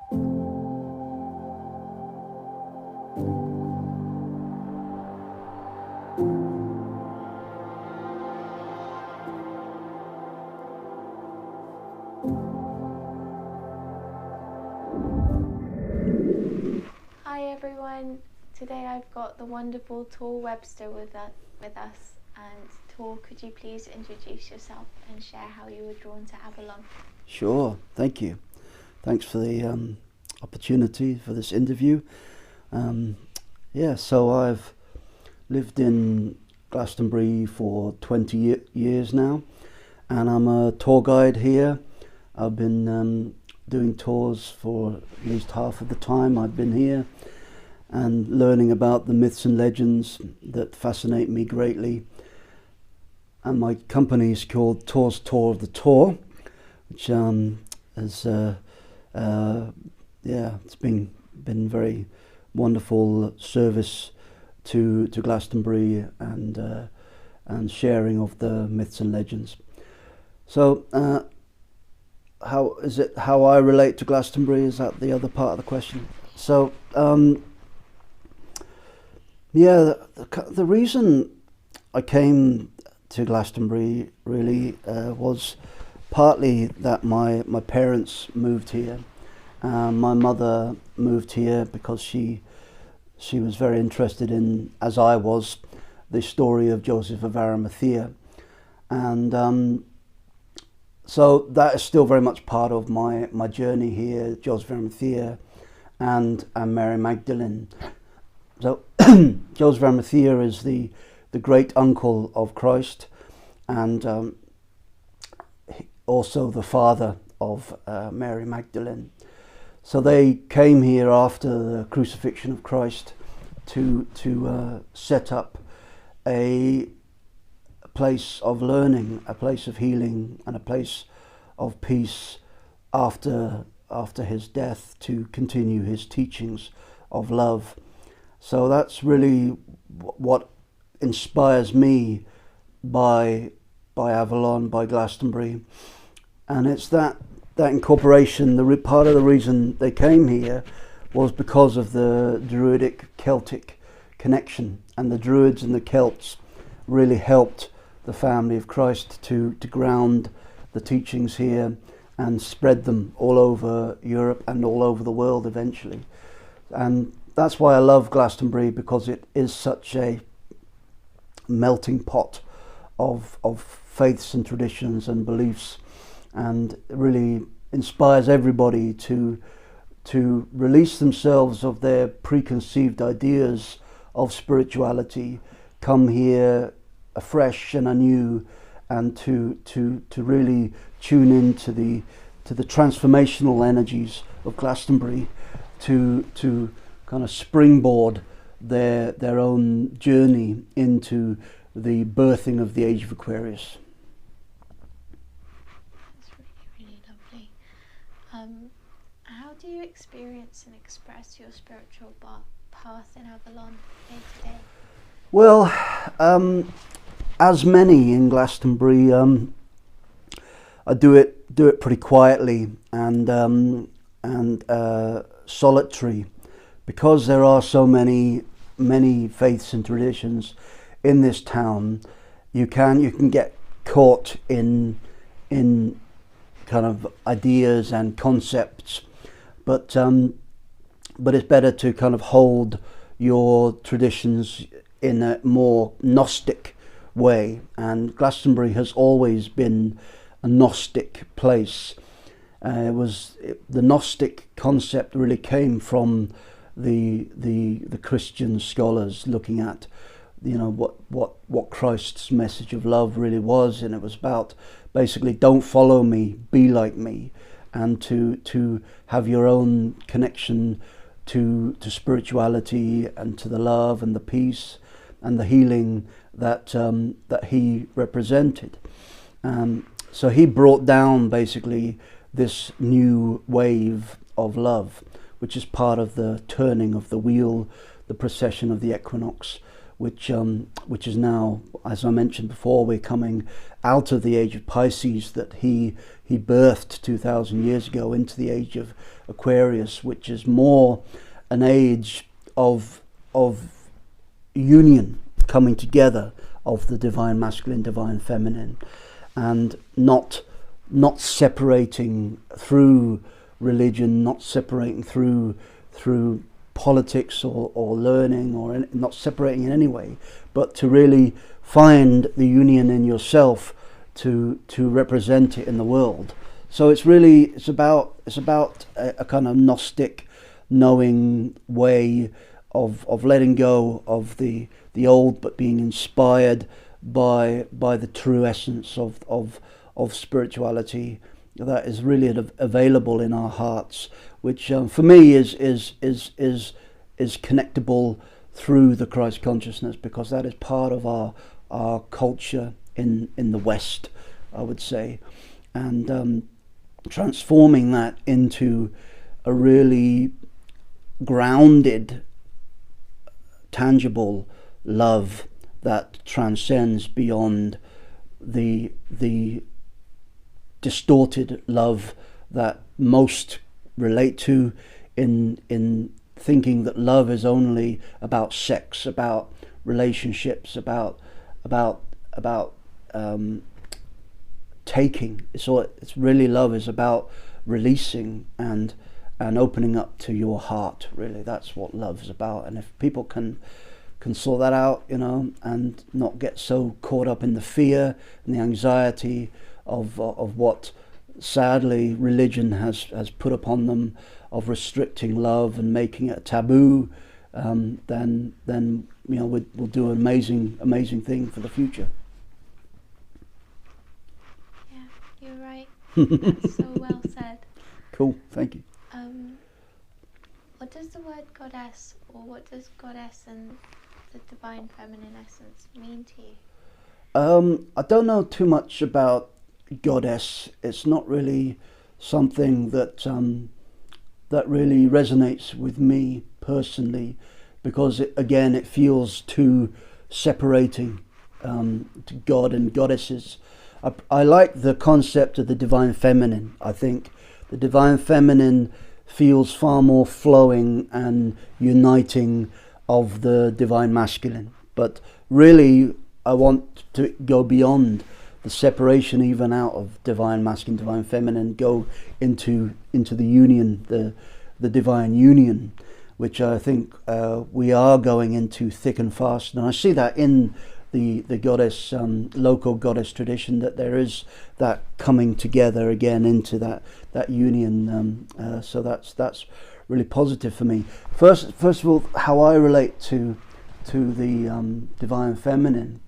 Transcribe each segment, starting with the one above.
Hi everyone, today I've got the wonderful Tor Webster with us. And Tor, could you please introduce yourself and share how you were drawn to Avalon? Sure, thank you. Thanks for the opportunity for this interview. So I've lived in Glastonbury for 20 years now, and I'm a tour guide here. I've been doing tours for at least half of the time I've been here, and learning about the myths and legends that fascinate me greatly. And my company is called Tor's Tour of the Tor, which it's been very wonderful service to Glastonbury and sharing of the myths and legends. So how I relate to Glastonbury, is that the other part of the question? So the reason I came to Glastonbury really was partly that my parents moved here. My mother moved here because she was very interested in, as I was, the story of Joseph of Arimathea, and so that is still very much part of my journey here, Joseph of Arimathea and Mary Magdalene. So Joseph of Arimathea is the great uncle of Christ, and also the father of Mary Magdalene. So they came here after the crucifixion of Christ to set up a place of learning, a place of healing, and a place of peace after his death, to continue his teachings of love. So that's really what inspires me by Avalon, by Glastonbury, and it's that incorporation. Part of the reason they came here was because of the Druidic Celtic connection, and the Druids and the Celts really helped the family of Christ to ground the teachings here and spread them all over Europe and all over the world eventually. And that's why I love Glastonbury, because it is such a melting pot of faiths and traditions and beliefs, and it really inspires everybody to release themselves of their preconceived ideas of spirituality, come here afresh and anew, and to really tune into the transformational energies of Glastonbury, to kind of springboard their own journey into the birthing of the age of Aquarius. That's really lovely. How do you experience and express your spiritual path in Avalon day to day? Well, as many in Glastonbury, I do it pretty quietly and solitary, because there are so many faiths and traditions in this town. You can get caught in kind of ideas and concepts, but it's better to kind of hold your traditions in a more Gnostic way, and Glastonbury has always been a Gnostic place. The Gnostic concept really came from the Christian scholars looking at, what Christ's message of love really was, and it was about basically don't follow me, be like me, and to have your own connection to spirituality and to the love and the peace and the healing that he represented. So he brought down basically this new wave of love, which is part of the turning of the wheel, the precession of the equinox, which is now, as I mentioned before, we're coming out of the age of Pisces that he birthed 2,000 years ago into the age of Aquarius, which is more an age of union, coming together of the divine masculine, divine feminine, and not separating through religion, not separating through politics or learning, or not separating in any way, but to really find the union in yourself to represent it in the world. So it's about a kind of Gnostic knowing way of letting go of the old, but being inspired by the true essence of spirituality that is really available in our hearts, which for me is connectable through the Christ consciousness, because that is part of our culture in the West, I would say, and transforming that into a really grounded, tangible love that transcends beyond the distorted love that most relate to in thinking that love is only about sex, about relationships, about taking. It's really, love is about releasing and opening up to your heart. Really, that's what love is about. And if people can sort that out, and not get so caught up in the fear and the anxiety of what sadly religion has put upon them, of restricting love and making it a taboo, then we'll do an amazing thing for the future. Yeah, you're right. That's so well said. Cool, thank you. What does the word goddess, or what does goddess and the divine feminine essence mean to you? I don't know too much about goddess. It's not really something that really resonates with me personally, because it feels too separating to God and goddesses. I like the concept of the divine feminine. I think the divine feminine feels far more flowing and uniting of the divine masculine, but really I want to go beyond the separation, even out of divine masculine, divine feminine, go into the union, the divine union, which I think we are going into thick and fast. And I see that in the goddess, local goddess tradition, that there is that coming together again into that union. So that's really positive for me. First of all, how I relate to the divine feminine.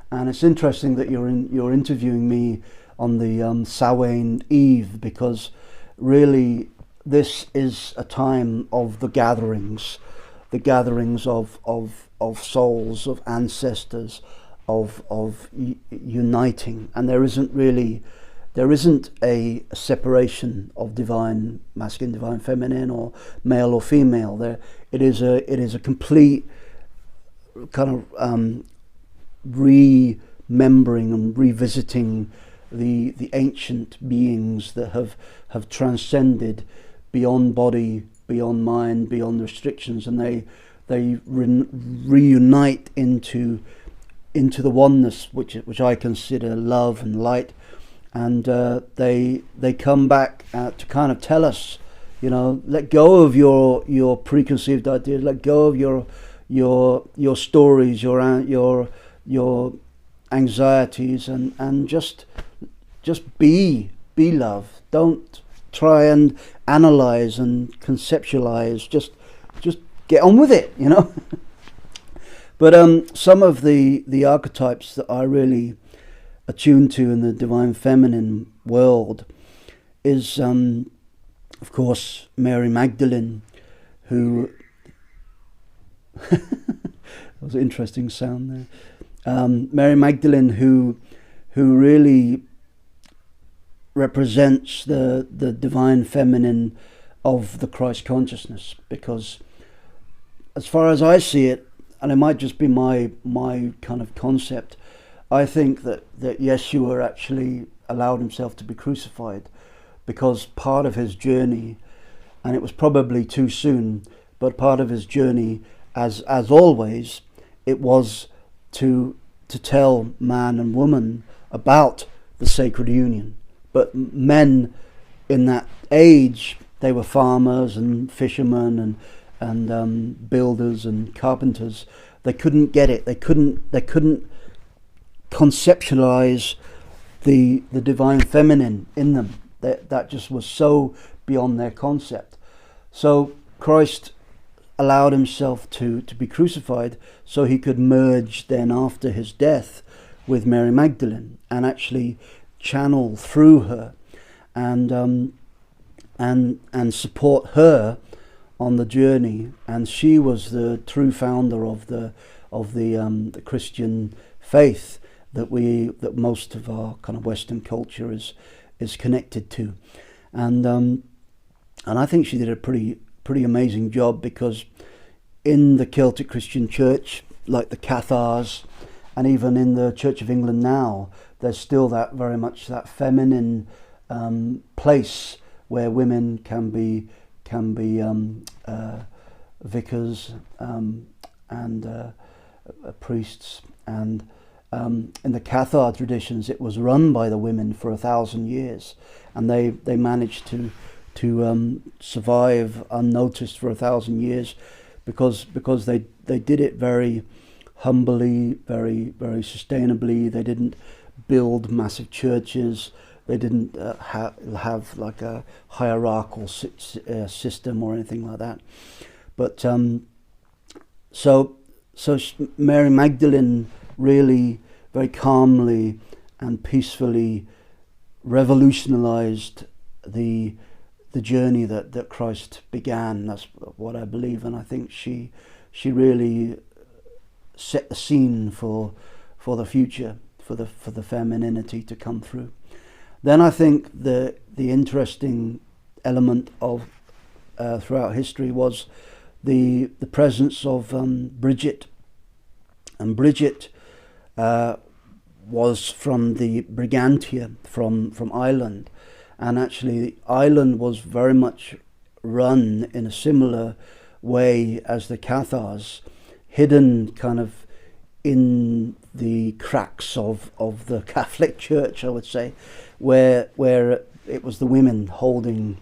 And it's interesting that you're interviewing me on the Samhain Eve, because really this is a time of the gatherings of souls, of ancestors, of uniting, and there isn't a separation of divine masculine, divine feminine, or male or female. It is a complete kind of remembering and revisiting the ancient beings that have transcended beyond body, beyond mind, beyond restrictions, and they reunite into the oneness which I consider love and light, and they come back to kind of tell us, let go of your preconceived ideas, let go of your stories, your anxieties, and just be love. Don't try and analyze and conceptualize. Just get on with it, But some of the archetypes that I really attune to in the divine feminine world is, of course, Mary Magdalene, who that was an interesting sound there. Mary Magdalene, who really represents the divine feminine of the Christ consciousness, because as far as I see it, and it might just be my kind of concept, I think that Yeshua actually allowed himself to be crucified because part of his journey, and it was probably too soon, but part of his journey, as always, it was to tell man and woman about the sacred union. But men in that age, they were farmers and fishermen and builders and carpenters. They couldn't get it. They couldn't conceptualize the divine feminine in them. That just was so beyond their concept. So Christ allowed himself to be crucified so he could merge then after his death with Mary Magdalene and actually channel through her and support her on the journey. And she was the true founder of the Christian faith that most of our kind of Western culture is connected to, and I think she did a pretty amazing job, because in the Celtic Christian Church, like the Cathars, and even in the Church of England now, there's still that very much that feminine place where women can be vicars and priests, and in the Cathar traditions, it was run by the women for 1,000 years, and they managed to survive unnoticed for 1,000 years because they did it very humbly, very sustainably. They didn't build massive churches. They didn't have like a hierarchical system or anything like that. But so Mary Magdalene really very calmly and peacefully revolutionized the journey that Christ began. That's what I believe, and I think she really set the scene for the future, for the femininity to come through. Then I think the interesting element of throughout history was the presence of Brigid, and Brigid was from the Brigantia, from Ireland, and actually Ireland was very much run in a similar way as the Cathars, hidden kind of in the cracks of the Catholic Church, I would say, where it was the women holding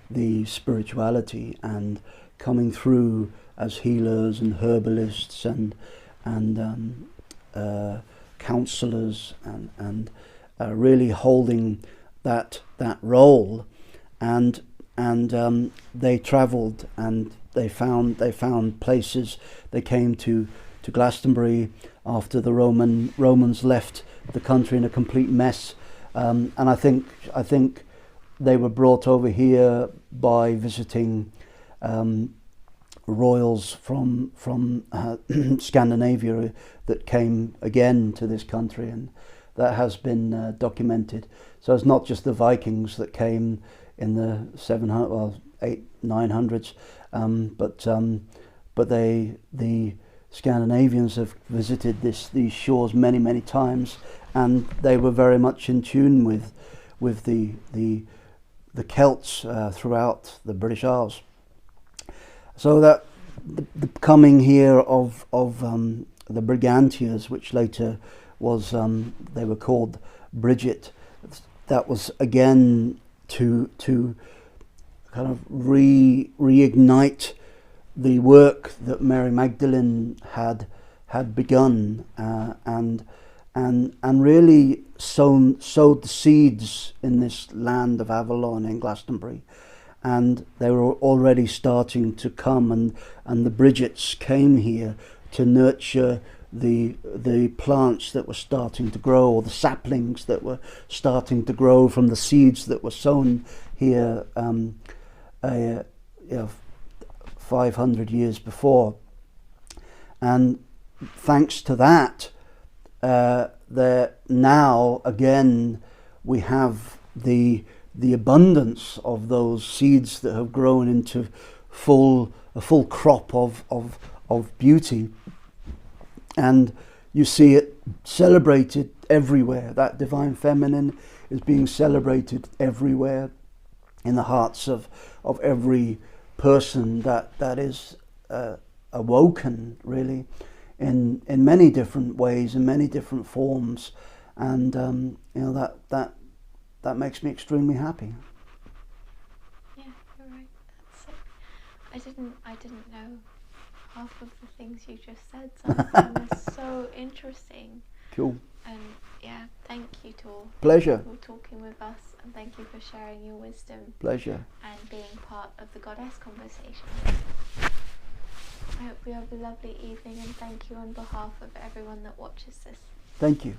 the spirituality and coming through as healers and herbalists and counselors and really holding that role, and they travelled and they found places. They came to Glastonbury after the Romans left the country in a complete mess, and I think they were brought over here by visiting royals from Scandinavia that came again to this country, and that has been documented. So it's not just the Vikings that came in the 900s, but the Scandinavians have visited these shores many times, and they were very much in tune with the Celts throughout the British Isles. So that the coming here of the Brigantias, which later was they were called Brigid, that was again to kind of reignite the work that Mary Magdalene had begun, and really sowed the seeds in this land of Avalon in Glastonbury, and they were already starting to come, and the Brigids came here to nurture the plants that were starting to grow, or the saplings that were starting to grow from the seeds that were sown here 500 years before. And thanks to that, now again we have the abundance of those seeds that have grown into a full crop of beauty, and you see it celebrated everywhere. That divine feminine is being celebrated everywhere in the hearts of every person that is awoken, really, in many different ways, in many different forms, and that makes me extremely happy. Yeah, you're right. That's it. I didn't know half of the things you just said. Some of them are so interesting. Cool. And yeah, thank you, Tor. Pleasure. For talking with us, and thank you for sharing your wisdom. Pleasure. And being part of the goddess conversation. I hope you have a lovely evening, and thank you on behalf of everyone that watches this. Thank you.